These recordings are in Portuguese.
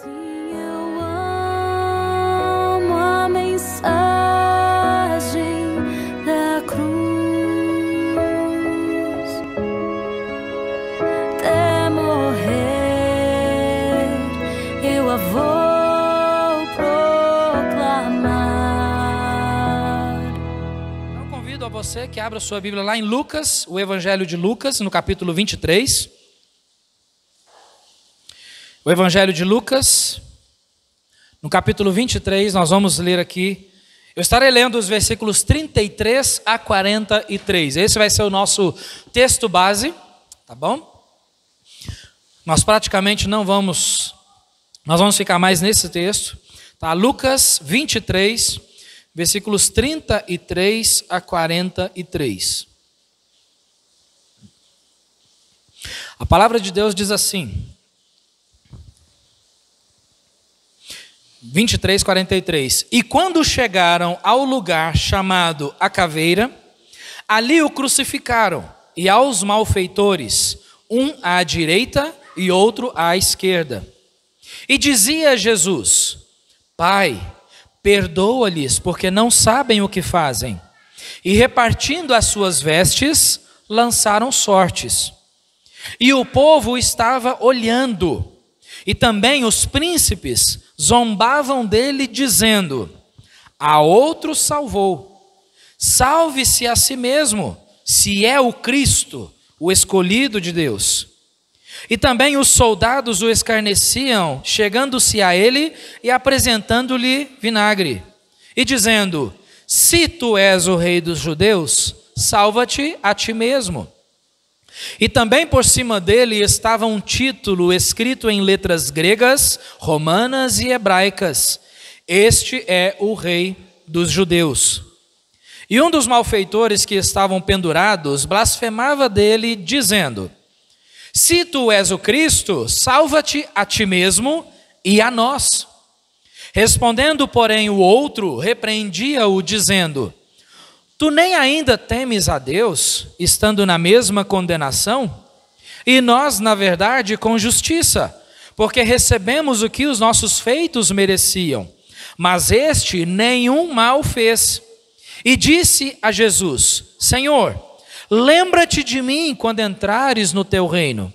Eu amo a mensagem da cruz, até morrer eu a vou proclamar. Eu convido a você que abra sua Bíblia lá em Lucas, o Evangelho de Lucas, no capítulo 23. O Evangelho de Lucas, no capítulo 23, nós vamos ler aqui. Eu estarei lendo os versículos 33 a 43. Esse vai ser o nosso texto base, tá bom? Nós praticamente nós vamos ficar mais nesse texto, tá? Lucas 23, versículos 33 a 43. A palavra de Deus diz assim: 23, 43. E quando chegaram ao lugar chamado a Caveira, ali o crucificaram, e aos malfeitores, um à direita e outro à esquerda. E dizia Jesus: Pai, perdoa-lhes, porque não sabem o que fazem. E repartindo as suas vestes, lançaram sortes. E o povo estava olhando, e também os príncipes zombavam dele, dizendo: a outro salvou, salve-se a si mesmo, se é o Cristo, o escolhido de Deus. E também os soldados o escarneciam, chegando-se a ele e apresentando-lhe vinagre, e dizendo: se tu és o rei dos judeus, salva-te a ti mesmo. E também por cima dele estava um título escrito em letras gregas, romanas e hebraicas: este é o rei dos judeus. E um dos malfeitores que estavam pendurados blasfemava dele, dizendo: se tu és o Cristo, salva-te a ti mesmo e a nós. Respondendo, porém, o outro repreendia-o, dizendo: tu nem ainda temes a Deus, estando na mesma condenação? E nós, na verdade, com justiça, porque recebemos o que os nossos feitos mereciam. Mas este nenhum mal fez. E disse a Jesus: Senhor, lembra-te de mim quando entrares no teu reino.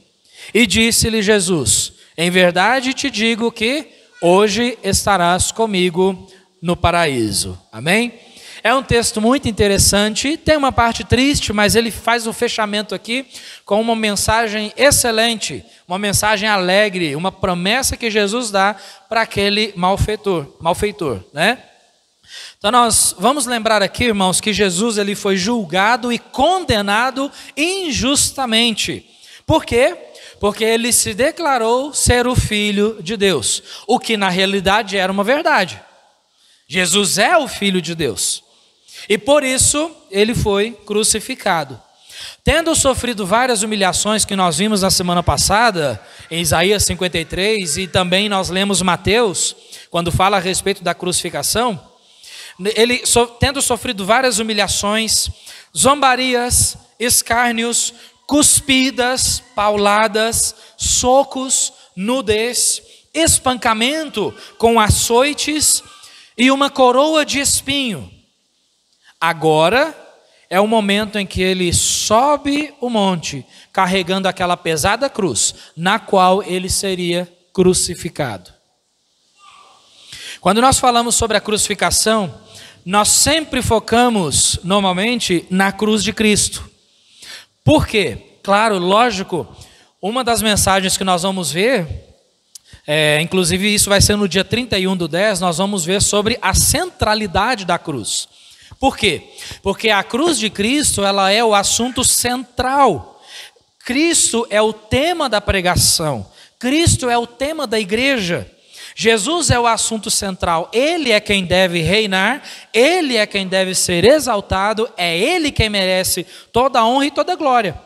E disse-lhe Jesus: em verdade te digo que hoje estarás comigo no paraíso. Amém? É um texto muito interessante, tem uma parte triste, mas ele faz o fechamento aqui com uma mensagem excelente, uma mensagem alegre, uma promessa que Jesus dá para aquele malfeitor, né? Então nós vamos lembrar aqui, irmãos, que Jesus ele foi julgado e condenado injustamente. Por quê? Porque ele se declarou ser o Filho de Deus, o que na realidade era uma verdade. Jesus é o Filho de Deus. E por isso ele foi crucificado. Tendo sofrido várias humilhações que nós vimos na semana passada, em Isaías 53, e também nós lemos Mateus, quando fala a respeito da crucificação, ele tendo sofrido várias humilhações, zombarias, escárnios, cuspidas, pauladas, socos, nudez, espancamento com açoites e uma coroa de espinho. Agora é o momento em que ele sobe o monte, carregando aquela pesada cruz, na qual ele seria crucificado. Quando nós falamos sobre a crucificação, nós sempre focamos, normalmente, na cruz de Cristo. Por quê? Claro, lógico, uma das mensagens que nós vamos ver, inclusive isso vai ser no dia 31/10, nós vamos ver sobre a centralidade da cruz. Por quê? Porque a cruz de Cristo, ela é o assunto central. Cristo é o tema da pregação. Cristo é o tema da igreja. Jesus é o assunto central. Ele é quem deve reinar, ele é quem deve ser exaltado, é ele quem merece toda a honra e toda a glória.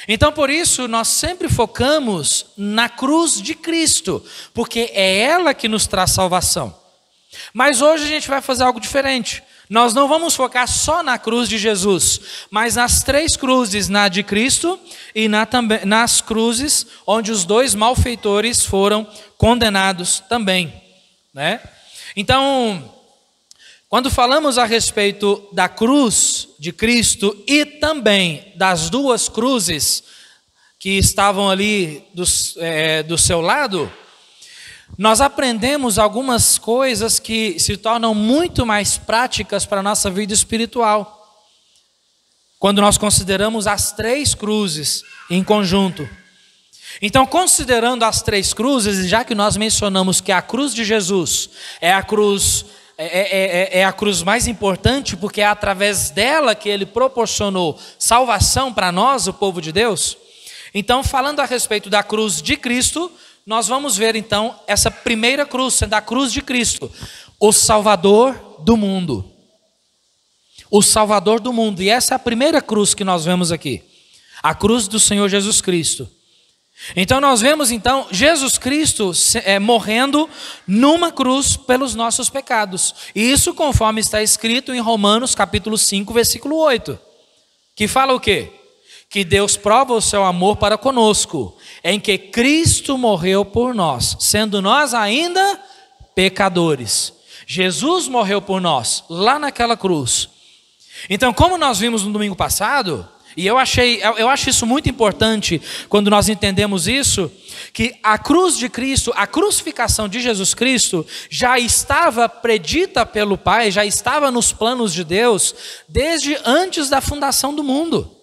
Então, por isso, nós sempre focamos na cruz de Cristo, porque é ela que nos traz salvação. Mas hoje a gente vai fazer algo diferente. nós não vamos focar só na cruz de Jesus, mas nas 3 cruzes, na de Cristo e nas cruzes onde os 2 malfeitores foram condenados também, né? Então, quando falamos a respeito da cruz de Cristo e também das 2 cruzes que estavam ali do seu lado, nós aprendemos algumas coisas que se tornam muito mais práticas para a nossa vida espiritual, quando nós consideramos as 3 cruzes em conjunto. Então, considerando as 3 cruzes, já que nós mencionamos que a cruz de Jesus é a cruz mais importante, porque é através dela que ele proporcionou salvação para nós, o povo de Deus. Então, falando a respeito da cruz de Cristo, nós vamos ver então essa primeira cruz, sendo a cruz de Cristo, o Salvador do mundo. O Salvador do mundo. E essa é a primeira cruz que nós vemos aqui, a cruz do Senhor Jesus Cristo. Então nós vemos então Jesus Cristo morrendo numa cruz pelos nossos pecados. E isso conforme está escrito em Romanos capítulo 5, versículo 8. Que fala o quê? Que Deus prova o seu amor para conosco, em que Cristo morreu por nós, sendo nós ainda pecadores. Jesus morreu por nós, lá naquela cruz. Então, como nós vimos no domingo passado, e eu acho isso muito importante quando nós entendemos isso, que a cruz de Cristo, a crucificação de Jesus Cristo, já estava predita pelo Pai, já estava nos planos de Deus, desde antes da fundação do mundo.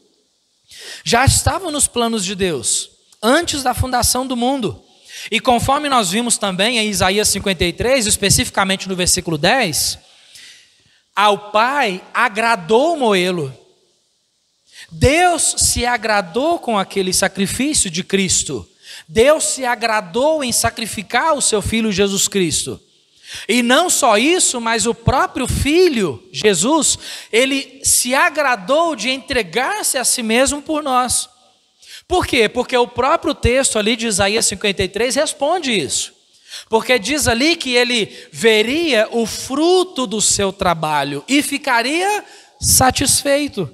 Já estava nos planos de Deus, antes da fundação do mundo. E conforme nós vimos também em Isaías 53, especificamente no versículo 10, ao Pai agradou moê-lo. Deus se agradou com aquele sacrifício de Cristo. Deus se agradou em sacrificar o seu Filho Jesus Cristo. E não só isso, mas o próprio Filho, Jesus, ele se agradou de entregar-se a si mesmo por nós. Por quê? Porque o próprio texto ali de Isaías 53 responde isso. Porque diz ali que ele veria o fruto do seu trabalho e ficaria satisfeito.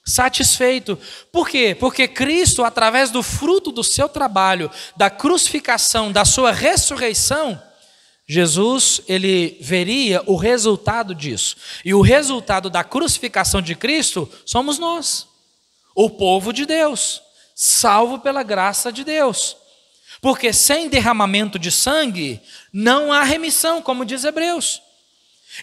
Satisfeito. Por quê? Porque Cristo, através do fruto do seu trabalho, da crucificação, da sua ressurreição, Jesus, ele veria o resultado disso. E o resultado da crucificação de Cristo somos nós, o povo de Deus, salvo pela graça de Deus. Porque sem derramamento de sangue, não há remissão, como diz Hebreus.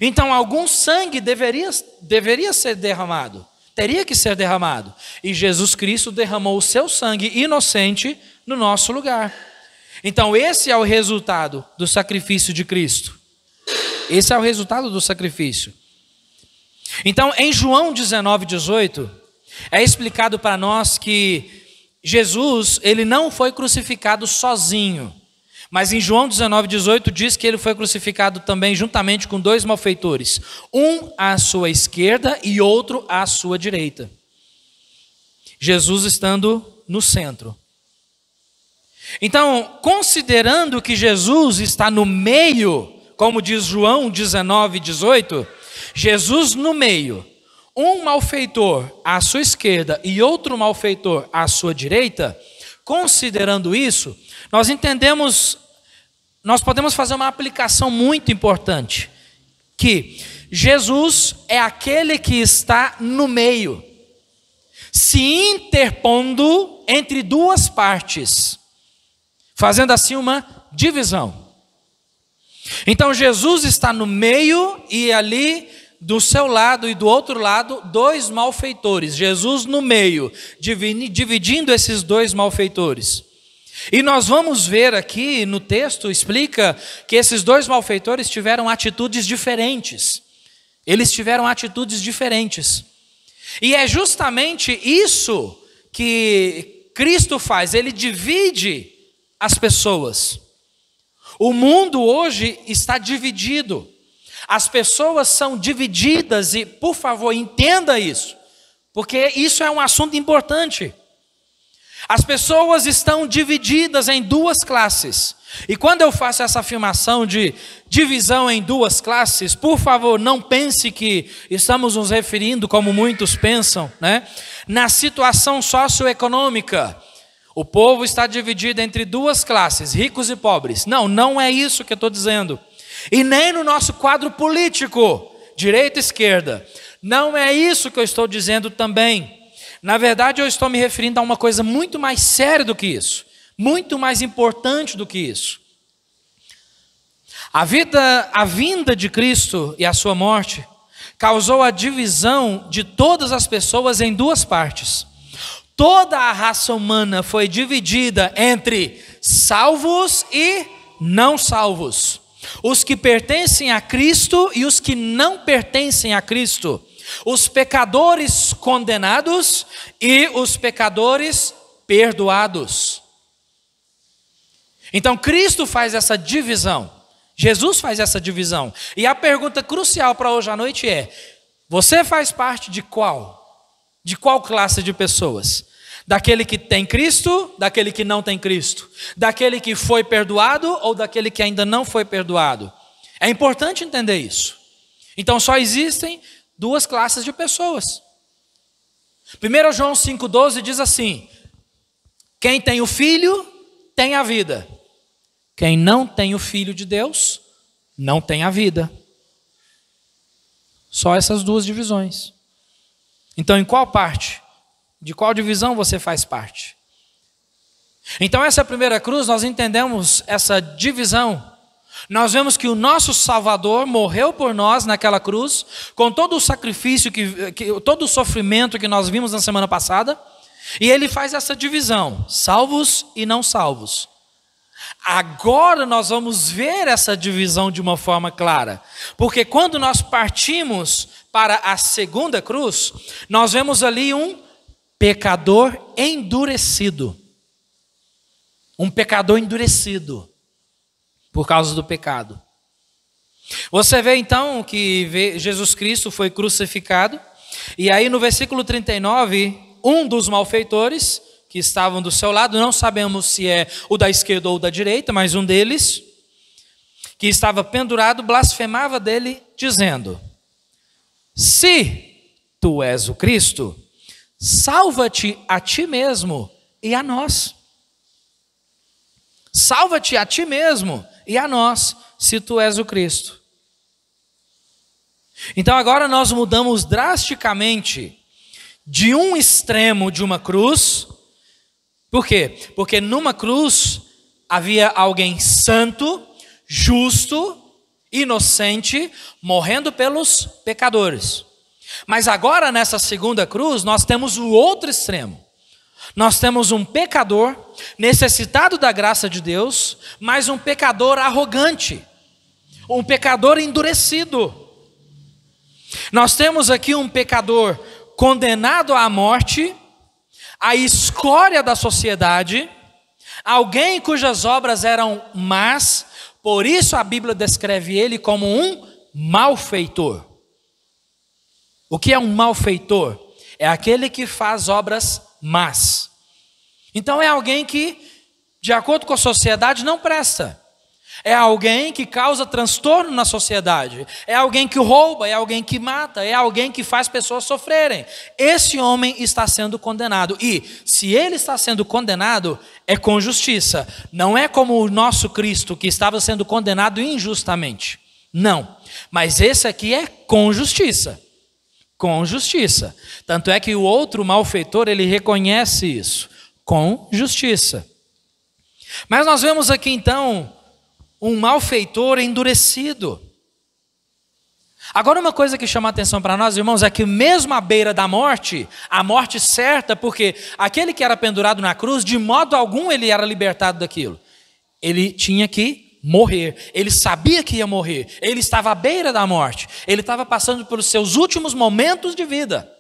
Então, algum sangue deveria ser derramado, teria que ser derramado. E Jesus Cristo derramou o seu sangue inocente no nosso lugar. Então esse é o resultado do sacrifício de Cristo. Esse é o resultado do sacrifício. Então em João 19:18 é explicado para nós que Jesus, ele não foi crucificado sozinho. Mas em João 19:18 diz que ele foi crucificado também juntamente com 2 malfeitores. Um à sua esquerda e outro à sua direita. Jesus estando no centro. Então, considerando que Jesus está no meio, como diz João 19:18, Jesus no meio, um malfeitor à sua esquerda e outro malfeitor à sua direita, considerando isso, nós podemos fazer uma aplicação muito importante, que Jesus é aquele que está no meio, se interpondo entre 2 partes, fazendo assim uma divisão. Então Jesus está no meio e ali do seu lado e do outro lado 2 malfeitores. Jesus no meio, dividindo esses 2 malfeitores. E nós vamos ver aqui no texto, explica que esses 2 malfeitores tiveram atitudes diferentes. Eles tiveram atitudes diferentes. E é justamente isso que Cristo faz, ele divide as pessoas. O mundo hoje está dividido. As pessoas são divididas e, por favor, entenda isso, porque isso é um assunto importante. As pessoas estão divididas em duas classes. E quando eu faço essa afirmação de divisão em duas classes, por favor, não pense que estamos nos referindo, como muitos pensam, né, na situação socioeconômica. O povo está dividido entre duas classes, ricos e pobres. Não, não é isso que eu estou dizendo. E nem no nosso quadro político, direita e esquerda. Não é isso que eu estou dizendo também. Na verdade, eu estou me referindo a uma coisa muito mais séria do que isso. Muito mais importante do que isso. A vinda de Cristo e a sua morte causou a divisão de todas as pessoas em duas partes. Toda a raça humana foi dividida entre salvos e não salvos. Os que pertencem a Cristo e os que não pertencem a Cristo. Os pecadores condenados e os pecadores perdoados. Então Cristo faz essa divisão. Jesus faz essa divisão. E a pergunta crucial para hoje à noite é: você faz parte de qual? De qual classe de pessoas? Daquele que tem Cristo, daquele que não tem Cristo? Daquele que foi perdoado ou daquele que ainda não foi perdoado? É importante entender isso. Então só existem duas classes de pessoas. 1 João 5,12 diz assim: quem tem o Filho tem a vida. Quem não tem o Filho de Deus não tem a vida. Só essas duas divisões. Então, em qual parte? De qual divisão você faz parte? Então, essa primeira cruz, nós entendemos essa divisão. Nós vemos que o nosso Salvador morreu por nós naquela cruz, com todo o sacrifício, todo o sofrimento que nós vimos na semana passada, e ele faz essa divisão, salvos e não salvos. Agora nós vamos ver essa divisão de uma forma clara, porque quando nós partimos para a segunda cruz, nós vemos ali um pecador endurecido. Um pecador endurecido por causa do pecado. Você vê então que Jesus Cristo foi crucificado, e aí no versículo 39, um dos malfeitores que estavam do seu lado, não sabemos se é o da esquerda ou da direita, mas um deles, que estava pendurado, blasfemava dele, dizendo: se tu és o Cristo, salva-te a ti mesmo e a nós. Salva-te a ti mesmo e a nós, se tu és o Cristo. Então agora nós mudamos drasticamente de um extremo de uma cruz. Por quê? Porque numa cruz havia alguém santo, justo, inocente, morrendo pelos pecadores. Mas agora nessa segunda cruz nós temos o outro extremo. Nós temos um pecador necessitado da graça de Deus, mas um pecador arrogante, um pecador endurecido. Nós temos aqui um pecador condenado à morte, a escória da sociedade, alguém cujas obras eram más, por isso a Bíblia descreve ele como um malfeitor. O que é um malfeitor? É aquele que faz obras más. Então é alguém que, de acordo com a sociedade, não presta. É alguém que causa transtorno na sociedade. É alguém que rouba, é alguém que mata, é alguém que faz pessoas sofrerem. Esse homem está sendo condenado. E se ele está sendo condenado, é com justiça. Não é como o nosso Cristo, que estava sendo condenado injustamente. Não. Mas esse aqui é com justiça. Com justiça. Tanto é que o outro malfeitor, ele reconhece isso. Com justiça. Mas nós vemos aqui então um malfeitor endurecido. Agora uma coisa que chama a atenção para nós, irmãos, é que mesmo à beira da morte, a morte certa, porque aquele que era pendurado na cruz, de modo algum ele era libertado daquilo. Ele tinha que morrer, ele sabia que ia morrer, ele estava à beira da morte, ele estava passando pelos seus últimos momentos de vida.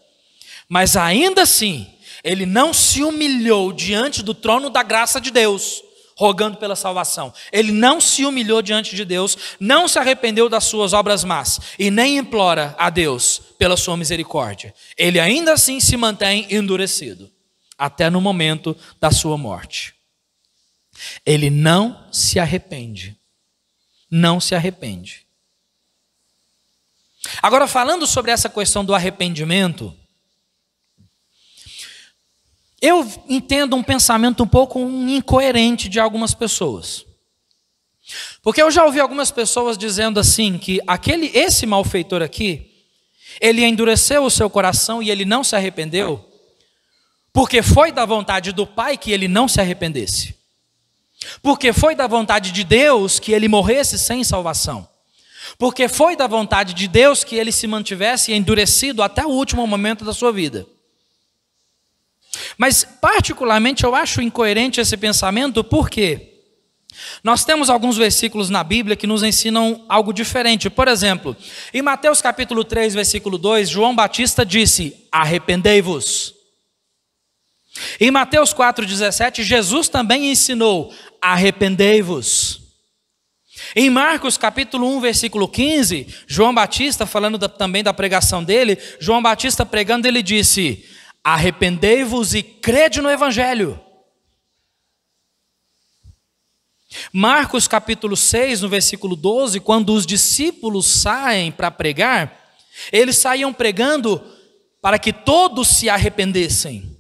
Mas ainda assim, ele não se humilhou diante do trono da graça de Deus, rogando pela salvação. Ele não se humilhou diante de Deus, não se arrependeu das suas obras más e nem implora a Deus pela sua misericórdia. Ele ainda assim se mantém endurecido. até no momento da sua morte. Ele não se arrepende. Não se arrepende. Agora, falando sobre essa questão do arrependimento, eu entendo um pensamento um pouco incoerente de algumas pessoas. Porque eu já ouvi algumas pessoas dizendo assim, que esse malfeitor aqui, ele endureceu o seu coração e ele não se arrependeu, porque foi da vontade do Pai que ele não se arrependesse. Porque foi da vontade de Deus que ele morresse sem salvação. Porque foi da vontade de Deus que ele se mantivesse endurecido até o último momento da sua vida. Mas, particularmente, eu acho incoerente esse pensamento, porque nós temos alguns versículos na Bíblia que nos ensinam algo diferente. Por exemplo, em Mateus capítulo 3, versículo 2, João Batista disse: arrependei-vos. Em Mateus 4,17, Jesus também ensinou: arrependei-vos. Em Marcos capítulo 1, versículo 15, João Batista, falando também da pregação dele, João Batista pregando, ele disse: arrependei-vos e crede no Evangelho. Marcos capítulo 6, no versículo 12, quando os discípulos saem para pregar, eles saíam pregando para que todos se arrependessem.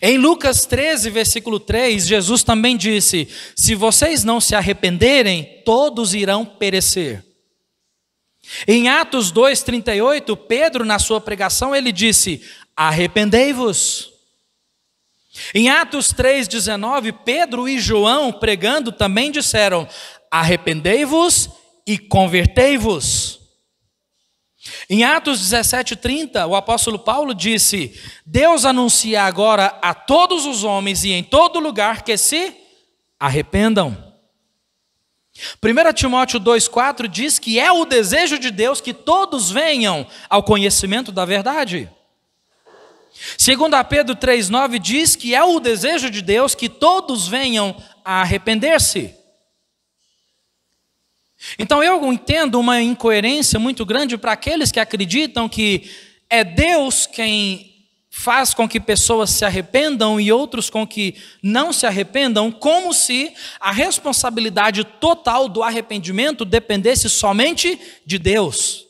Em Lucas 13, versículo 3, Jesus também disse: se vocês não se arrependerem, todos irão perecer. Em Atos 2:38, Pedro, na sua pregação, ele disse: arrependei-vos. Em Atos 3:19, Pedro e João, pregando, também disseram: arrependei-vos e convertei-vos. Em Atos 17:30, o apóstolo Paulo disse: Deus anuncia agora a todos os homens e em todo lugar que se arrependam. 1 Timóteo 2,4 diz que é o desejo de Deus que todos venham ao conhecimento da verdade. 2 Pedro 3,9 diz que é o desejo de Deus que todos venham a arrepender-se. Então eu entendo uma incoerência muito grande para aqueles que acreditam que é Deus quem faz com que pessoas se arrependam e outros com que não se arrependam, como se a responsabilidade total do arrependimento dependesse somente de Deus.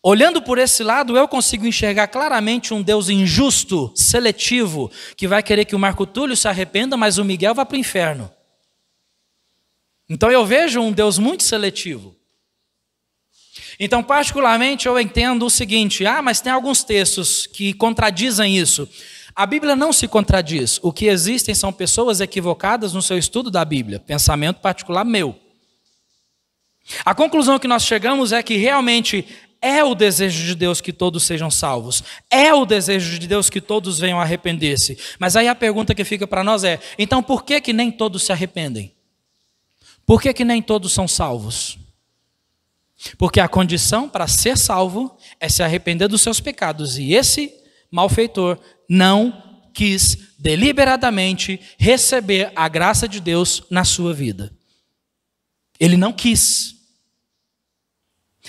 Olhando por esse lado, eu consigo enxergar claramente um Deus injusto, seletivo, que vai querer que o Marco Túlio se arrependa, mas o Miguel vá para o inferno. Então eu vejo um Deus muito seletivo. Então, particularmente, eu entendo o seguinte: mas tem alguns textos que contradizem isso. A Bíblia não se contradiz. O que existem são pessoas equivocadas no seu estudo da Bíblia. Pensamento particular meu. A conclusão que nós chegamos é que realmente é o desejo de Deus que todos sejam salvos. É o desejo de Deus que todos venham a arrepender-se. Mas aí a pergunta que fica para nós é: então por que nem todos se arrependem? Por que nem todos são salvos? Porque a condição para ser salvo é se arrepender dos seus pecados. E esse malfeitor não quis deliberadamente receber a graça de Deus na sua vida. Ele não quis.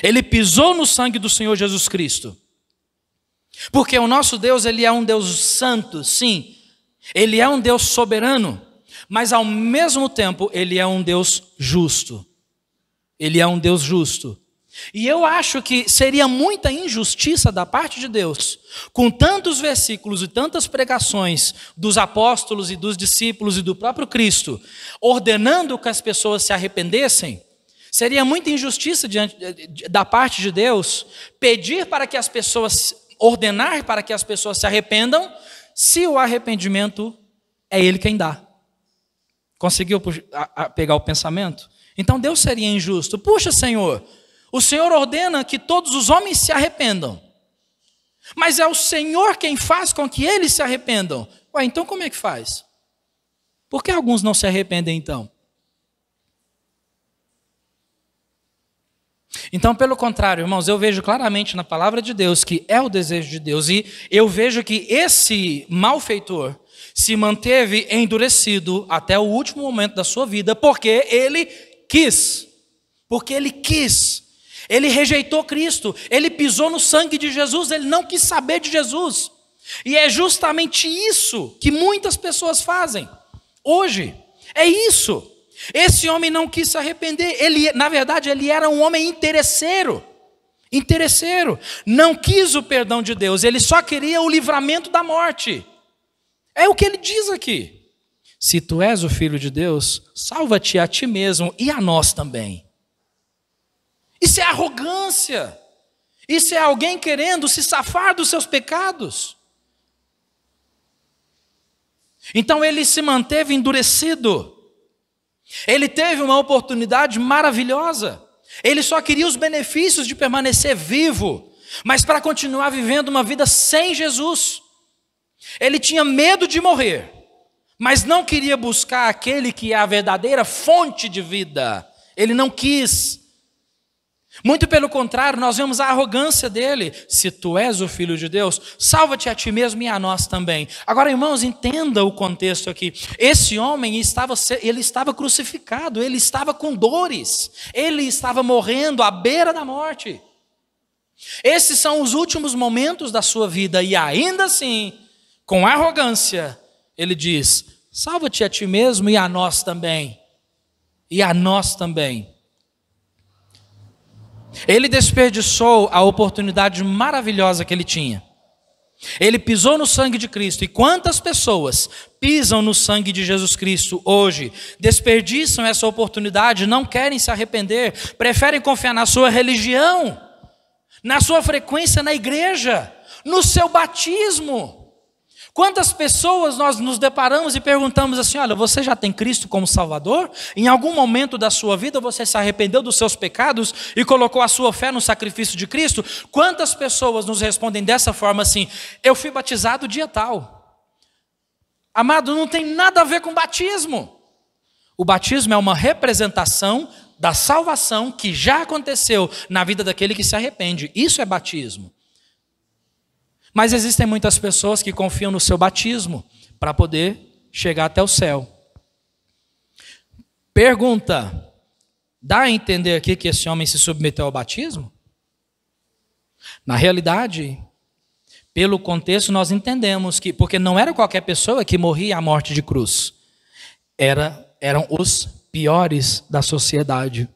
Ele pisou no sangue do Senhor Jesus Cristo. Porque o nosso Deus, ele é um Deus santo, sim. Ele é um Deus soberano. Mas ao mesmo tempo, ele é um Deus justo. Ele é um Deus justo. E eu acho que seria muita injustiça da parte de Deus, com tantos versículos e tantas pregações dos apóstolos e dos discípulos e do próprio Cristo, ordenando que as pessoas se arrependessem, seria muita injustiça da parte de Deus pedir para que as pessoas, ordenar para que as pessoas se arrependam, se o arrependimento é Ele quem dá. Conseguiu pegar o pensamento? Então Deus seria injusto. Puxa, Senhor, o Senhor ordena que todos os homens se arrependam. Mas é o Senhor quem faz com que eles se arrependam. Então como é que faz? Por que alguns não se arrependem então? Então, pelo contrário, irmãos, eu vejo claramente na palavra de Deus que é o desejo de Deus. E eu vejo que esse malfeitor se manteve endurecido até o último momento da sua vida, porque ele quis. Porque ele quis. Ele rejeitou Cristo. Ele pisou no sangue de Jesus. Ele não quis saber de Jesus. E é justamente isso que muitas pessoas fazem hoje. É isso. Esse homem não quis se arrepender. Na verdade, ele era um homem interesseiro. Interesseiro. Não quis o perdão de Deus. Ele só queria o livramento da morte. É o que ele diz aqui. Se tu és o Filho de Deus, salva-te a ti mesmo e a nós também. Isso é arrogância. Isso é alguém querendo se safar dos seus pecados. Então ele se manteve endurecido. Ele teve uma oportunidade maravilhosa. Ele só queria os benefícios de permanecer vivo, mas para continuar vivendo uma vida sem Jesus. Ele tinha medo de morrer, mas não queria buscar aquele que é a verdadeira fonte de vida. Ele não quis. Muito pelo contrário, nós vemos a arrogância dele. Se tu és o Filho de Deus, salva-te a ti mesmo e a nós também. Agora, irmãos, entenda o contexto aqui. Esse homem ele estava crucificado, ele estava com dores, ele estava morrendo à beira da morte. Esses são os últimos momentos da sua vida e ainda assim, com arrogância, ele diz: salva-te a ti mesmo e a nós também. E a nós também. Ele desperdiçou a oportunidade maravilhosa que ele tinha. Ele pisou no sangue de Cristo. E quantas pessoas pisam no sangue de Jesus Cristo hoje, desperdiçam essa oportunidade, não querem se arrepender, preferem confiar na sua religião, na sua frequência na igreja, no seu batismo. Quantas pessoas nós nos deparamos e perguntamos assim: olha, você já tem Cristo como Salvador? Em algum momento da sua vida você se arrependeu dos seus pecados e colocou a sua fé no sacrifício de Cristo? Quantas pessoas nos respondem dessa forma assim: eu fui batizado dia tal. Amado, não tem nada a ver com batismo. O batismo é uma representação da salvação que já aconteceu na vida daquele que se arrepende. Isso é batismo. Mas existem muitas pessoas que confiam no seu batismo para poder chegar até o céu. Pergunta: dá a entender aqui que esse homem se submeteu ao batismo? Na realidade, pelo contexto nós entendemos que, porque não era qualquer pessoa que morria à morte de cruz. Eram os piores da sociedade.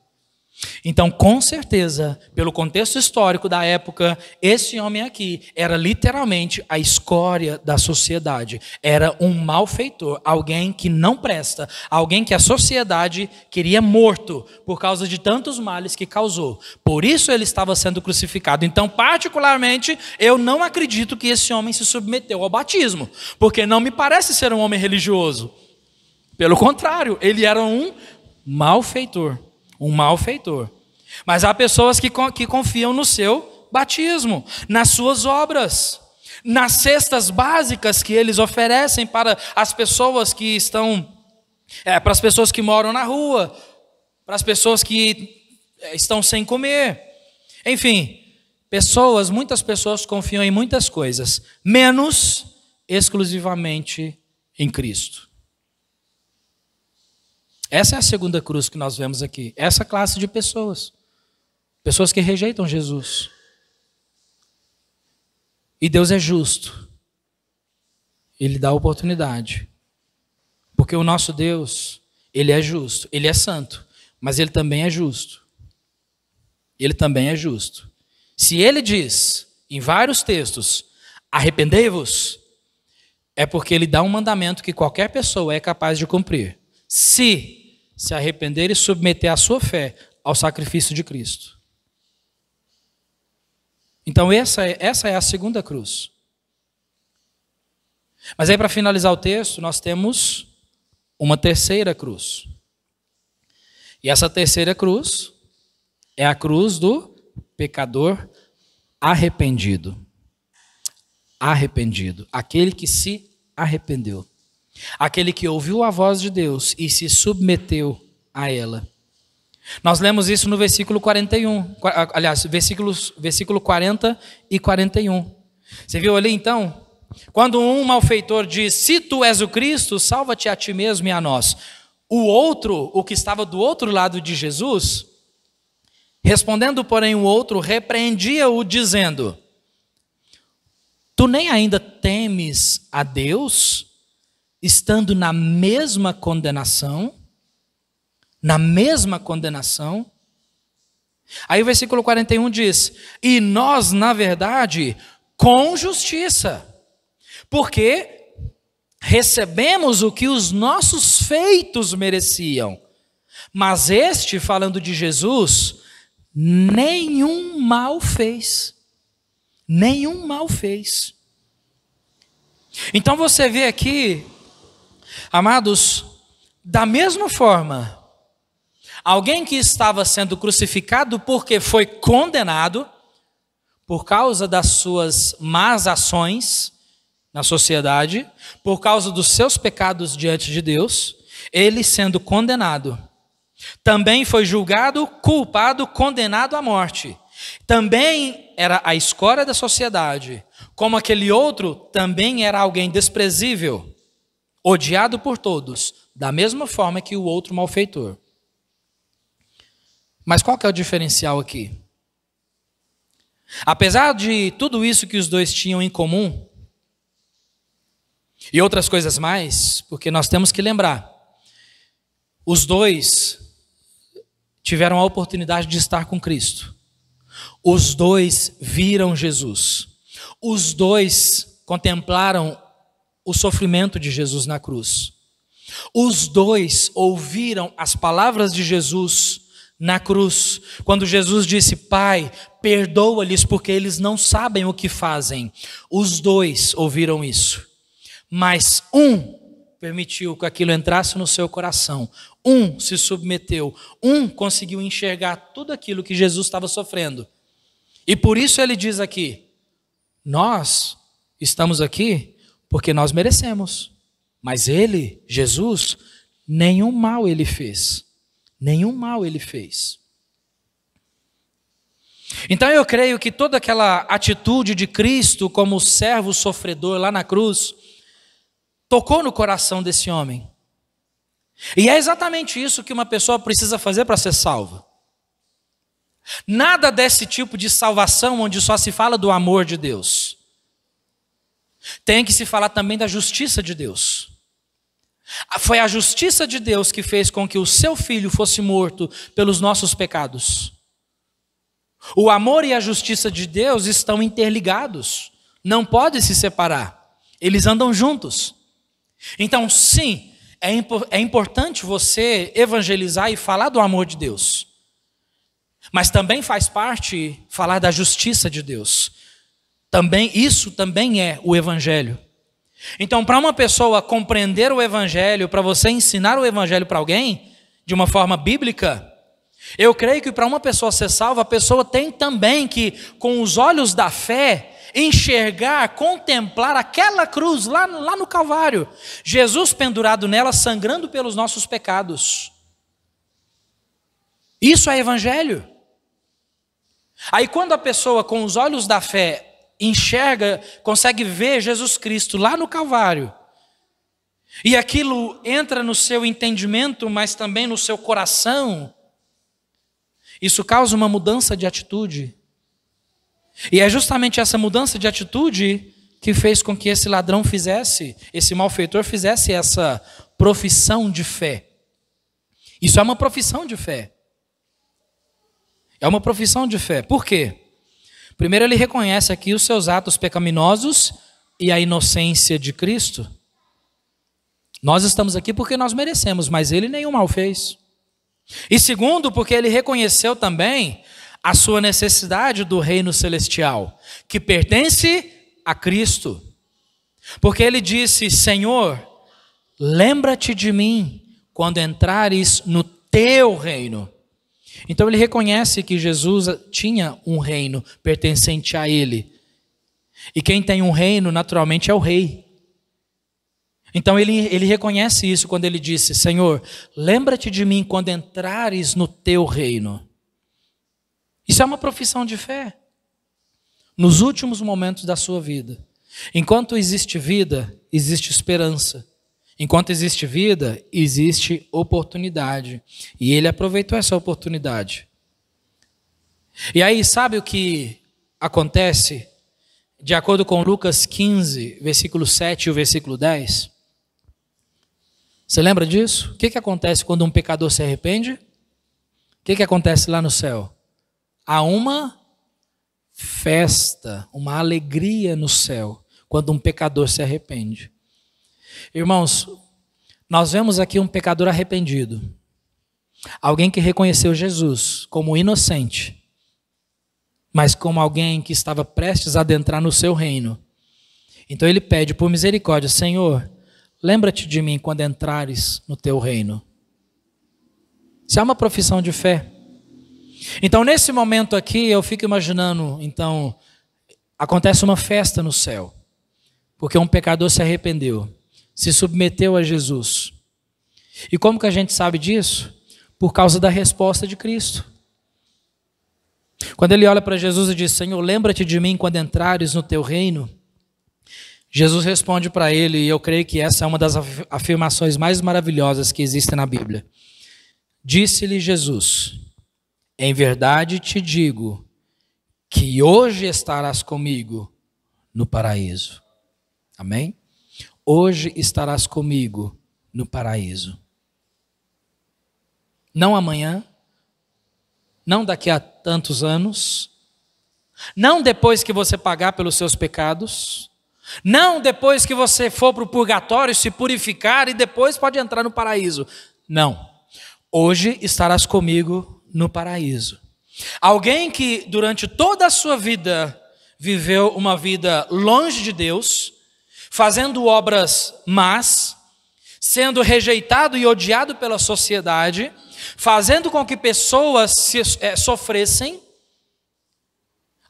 Então, com certeza, pelo contexto histórico da época, esse homem aqui era literalmente a escória da sociedade. Era um malfeitor, alguém que não presta, alguém que a sociedade queria morto por causa de tantos males que causou. Por isso ele estava sendo crucificado. Então, particularmente, eu não acredito que esse homem se submeteu ao batismo, porque não me parece ser um homem religioso. Pelo contrário, ele era um malfeitor. Um malfeitor. Mas há pessoas que confiam no seu batismo, nas suas obras, nas cestas básicas que eles oferecem para as pessoas que estão, para as pessoas que moram na rua, para as pessoas que estão sem comer. Enfim, muitas pessoas confiam em muitas coisas, menos exclusivamente em Cristo. Essa é a segunda cruz que nós vemos aqui. Essa classe de pessoas. Pessoas que rejeitam Jesus. E Deus é justo. Ele dá oportunidade. Porque o nosso Deus, Ele é justo. Ele é santo. Mas Ele também é justo. Ele também é justo. Se Ele diz, em vários textos, arrependei-vos, é porque Ele dá um mandamento que qualquer pessoa é capaz de cumprir. Se arrepender e submeter a sua fé ao sacrifício de Cristo. Então essa é a segunda cruz. Mas aí, para finalizar o texto, nós temos uma terceira cruz. E essa terceira cruz é a cruz do pecador arrependido. Arrependido. Aquele que se arrependeu. Aquele que ouviu a voz de Deus e se submeteu a ela. Nós lemos isso no versículo 41. Aliás, versículo 40 e 41. Você viu ali então? Quando um malfeitor diz: se tu és o Cristo, salva-te a ti mesmo e a nós. O que estava do outro lado de Jesus, respondendo, porém, o outro repreendia-o, dizendo: tu nem ainda temes a Deus, estando na mesma condenação? Na mesma condenação? Aí o versículo 41 diz: e nós, na verdade, com justiça, porque recebemos o que os nossos feitos mereciam. Mas este, falando de Jesus, nenhum mal fez. Nenhum mal fez. Então você vê aqui, amados, da mesma forma, alguém que estava sendo crucificado porque foi condenado por causa das suas más ações na sociedade, por causa dos seus pecados diante de Deus, ele sendo condenado, também foi julgado, culpado, condenado à morte. Também era a escória da sociedade, como aquele outro também era alguém desprezível, odiado por todos, da mesma forma que o outro malfeitor. Mas qual que é o diferencial aqui? Apesar de tudo isso que os dois tinham em comum, e outras coisas mais, porque nós temos que lembrar, os dois tiveram a oportunidade de estar com Cristo. Os dois viram Jesus. Os dois contemplaram o sofrimento de Jesus na cruz. Os dois ouviram as palavras de Jesus na cruz, quando Jesus disse: Pai, perdoa-lhes porque eles não sabem o que fazem. Os dois ouviram isso, mas um permitiu que aquilo entrasse no seu coração, um se submeteu, um conseguiu enxergar tudo aquilo que Jesus estava sofrendo. E por isso ele diz aqui: nós estamos aqui porque nós merecemos, mas ele, Jesus, nenhum mal ele fez. Nenhum mal ele fez. Então eu creio que toda aquela atitude de Cristo como servo sofredor lá na cruz tocou no coração desse homem. E é exatamente isso que uma pessoa precisa fazer para ser salva. Nada desse tipo de salvação onde só se fala do amor de Deus. Tem que se falar também da justiça de Deus. Foi a justiça de Deus que fez com que o seu filho fosse morto pelos nossos pecados. O amor e a justiça de Deus estão interligados, não podem se separar, eles andam juntos. Então sim, é importante você evangelizar e falar do amor de Deus, mas também faz parte falar da justiça de Deus. Isso também é o evangelho. Então, para uma pessoa compreender o evangelho, para você ensinar o evangelho para alguém, de uma forma bíblica, eu creio que para uma pessoa ser salva, a pessoa tem também que, com os olhos da fé, enxergar, contemplar aquela cruz lá no Calvário, Jesus pendurado nela, sangrando pelos nossos pecados. Isso é evangelho. Aí quando a pessoa, com os olhos da fé, enxerga, consegue ver Jesus Cristo lá no Calvário, e aquilo entra no seu entendimento, mas também no seu coração, isso causa uma mudança de atitude. E é justamente essa mudança de atitude que fez com que esse ladrão fizesse, esse malfeitor fizesse essa profissão de fé. Isso é uma profissão de fé. É uma profissão de fé. Por quê? Primeiro, ele reconhece aqui os seus atos pecaminosos e a inocência de Cristo. Nós estamos aqui porque nós merecemos, mas ele nenhum mal fez. E segundo, porque ele reconheceu também a sua necessidade do reino celestial, que pertence a Cristo. Porque ele disse: Senhor, lembra-te de mim quando entrares no teu reino. Então ele reconhece que Jesus tinha um reino pertencente a ele. E quem tem um reino, naturalmente, é o rei. Então ele reconhece isso quando ele disse: Senhor, lembra-te de mim quando entrares no teu reino. Isso é uma profissão de fé. Nos últimos momentos da sua vida. Enquanto existe vida, existe esperança. Enquanto existe vida, existe oportunidade. E ele aproveitou essa oportunidade. E aí, sabe o que acontece de acordo com Lucas 15, versículo 7 e o versículo 10. Você lembra disso? O que acontece quando um pecador se arrepende? O que acontece lá no céu? Há uma festa, uma alegria no céu, quando um pecador se arrepende. Irmãos, nós vemos aqui um pecador arrependido. Alguém que reconheceu Jesus como inocente, mas como alguém que estava prestes a adentrar no seu reino. Então ele pede por misericórdia: Senhor, lembra-te de mim quando entrares no teu reino. Isso é uma profissão de fé. Então nesse momento aqui eu fico imaginando, então, acontece uma festa no céu, porque um pecador se arrependeu, se submeteu a Jesus. E como que a gente sabe disso? Por causa da resposta de Cristo. Quando ele olha para Jesus e diz: Senhor, lembra-te de mim quando entrares no teu reino. Jesus responde para ele, e eu creio que essa é uma das afirmações mais maravilhosas que existem na Bíblia. Disse-lhe Jesus: em verdade te digo que hoje estarás comigo no paraíso. Amém? Hoje estarás comigo no paraíso. Não amanhã, não daqui a tantos anos, não depois que você pagar pelos seus pecados, não depois que você for para o purgatório se purificar e depois pode entrar no paraíso. Não. Hoje estarás comigo no paraíso. Alguém que durante toda a sua vida viveu uma vida longe de Deus, fazendo obras más, sendo rejeitado e odiado pela sociedade, fazendo com que pessoas sofressem.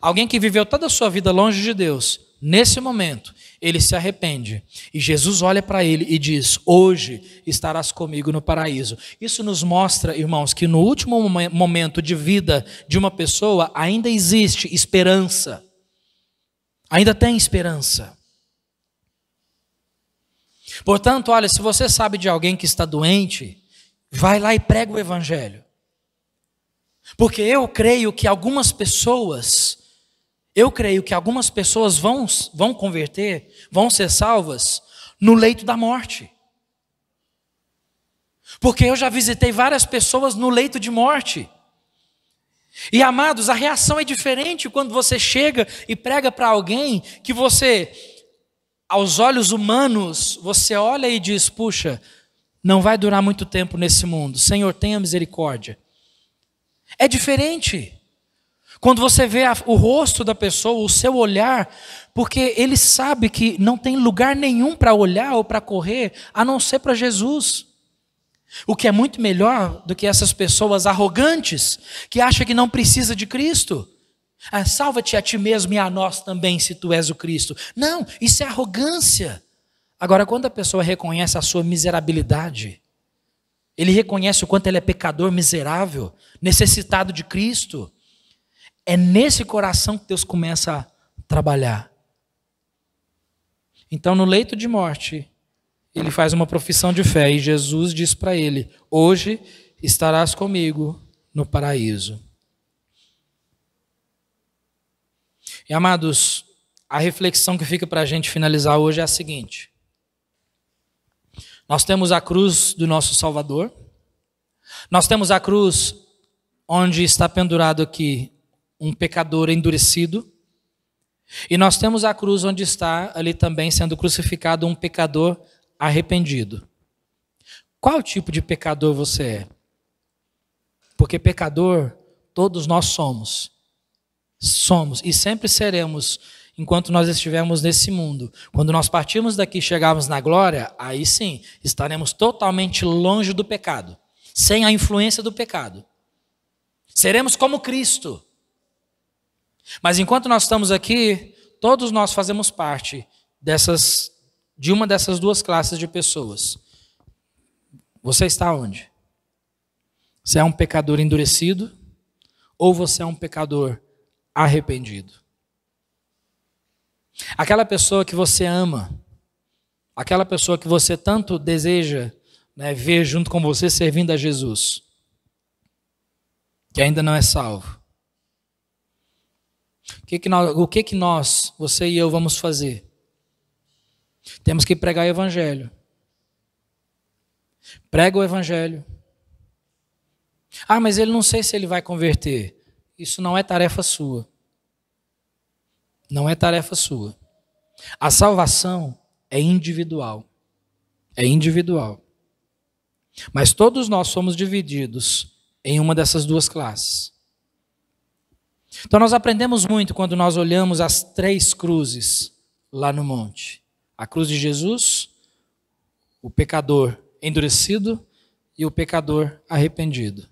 Alguém que viveu toda a sua vida longe de Deus, nesse momento, ele se arrepende. E Jesus olha para ele e diz: hoje estarás comigo no paraíso. Isso nos mostra, irmãos, que no último momento de vida de uma pessoa ainda existe esperança. Ainda tem esperança. Portanto, olha, se você sabe de alguém que está doente, vai lá e prega o evangelho. Porque eu creio que algumas pessoas vão converter, vão ser salvas no leito da morte. Porque eu já visitei várias pessoas no leito de morte. E amados, a reação é diferente quando você chega e prega para alguém que você, aos olhos humanos, você olha e diz: puxa, não vai durar muito tempo nesse mundo. Senhor, tenha misericórdia. É diferente. Quando você vê o rosto da pessoa, o seu olhar, porque ele sabe que não tem lugar nenhum para olhar ou para correr, a não ser para Jesus. O que é muito melhor do que essas pessoas arrogantes, que acham que não precisa de Cristo. Salva-te a ti mesmo e a nós também, se tu és o Cristo. Não, isso é arrogância. Agora, quando a pessoa reconhece a sua miserabilidade, ele reconhece o quanto ele é pecador miserável, necessitado de Cristo, é nesse coração que Deus começa a trabalhar. Então, no leito de morte, ele faz uma profissão de fé e Jesus diz para ele: hoje estarás comigo no paraíso. E amados, a reflexão que fica para a gente finalizar hoje é a seguinte: nós temos a cruz do nosso Salvador, nós temos a cruz onde está pendurado aqui um pecador endurecido, e nós temos a cruz onde está ali também sendo crucificado um pecador arrependido. Qual tipo de pecador você é? Porque pecador todos nós somos e sempre seremos enquanto nós estivermos nesse mundo. Quando nós partirmos daqui e chegarmos na glória, aí sim, estaremos totalmente longe do pecado, sem a influência do pecado. Seremos como Cristo. Mas enquanto nós estamos aqui, todos nós fazemos parte de uma dessas duas classes de pessoas. Você está onde? Você é um pecador endurecido ou você é um pecador arrependido? Aquela pessoa que você ama, aquela pessoa que você tanto deseja, né, ver junto com você servindo a Jesus, que ainda não é salvo. O que que nós, você e eu, vamos fazer? Temos que pregar o evangelho. Prega o evangelho. Ah, mas ele não sei se ele vai converter. Isso não é tarefa sua. Não é tarefa sua. A salvação é individual. É individual. Mas todos nós somos divididos em uma dessas duas classes. Então nós aprendemos muito quando nós olhamos as 3 cruzes lá no monte. A cruz de Jesus, o pecador endurecido e o pecador arrependido.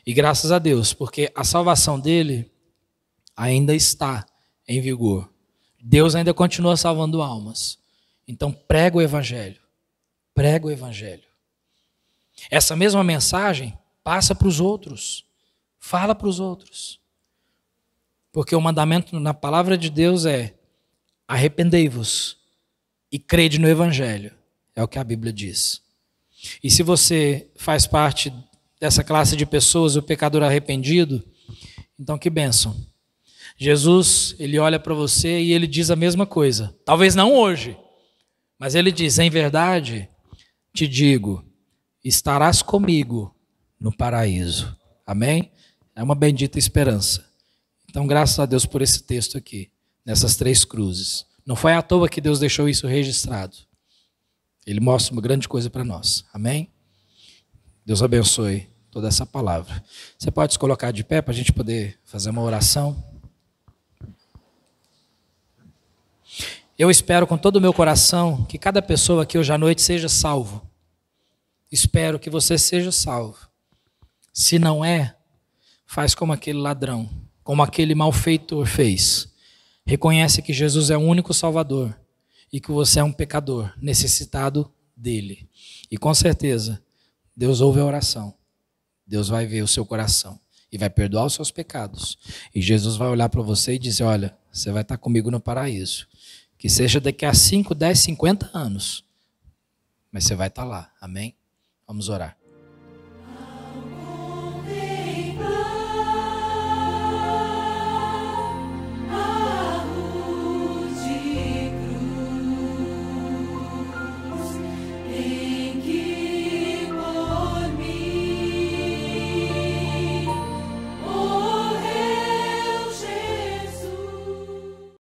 E graças a Deus, porque a salvação dele ainda está em vigor. Deus ainda continua salvando almas. Então prega o evangelho. Prega o evangelho. Essa mesma mensagem passa para os outros. Fala para os outros. Porque o mandamento na palavra de Deus é: arrependei-vos e crede no evangelho. É o que a Bíblia diz. E se você faz parte dessa classe de pessoas, o pecador arrependido, então que bênção. Jesus, ele olha para você e ele diz a mesma coisa. Talvez não hoje, mas ele diz: em verdade, te digo, estarás comigo no paraíso. Amém? É uma bendita esperança. Então, graças a Deus por esse texto aqui, nessas 3 cruzes. Não foi à toa que Deus deixou isso registrado. Ele mostra uma grande coisa para nós. Amém? Deus abençoe toda essa palavra. Você pode se colocar de pé para a gente poder fazer uma oração? Eu espero com todo o meu coração que cada pessoa aqui hoje à noite seja salvo. Espero que você seja salvo. Se não é, faz como aquele ladrão, como aquele malfeitor fez. Reconhece que Jesus é o único Salvador e que você é um pecador necessitado dele. E com certeza, Deus ouve a oração. Deus vai ver o seu coração e vai perdoar os seus pecados. E Jesus vai olhar para você e dizer: olha, você vai estar comigo no paraíso. Que seja daqui a 5, 10, 50 anos. Mas você vai estar lá. Amém? Vamos orar.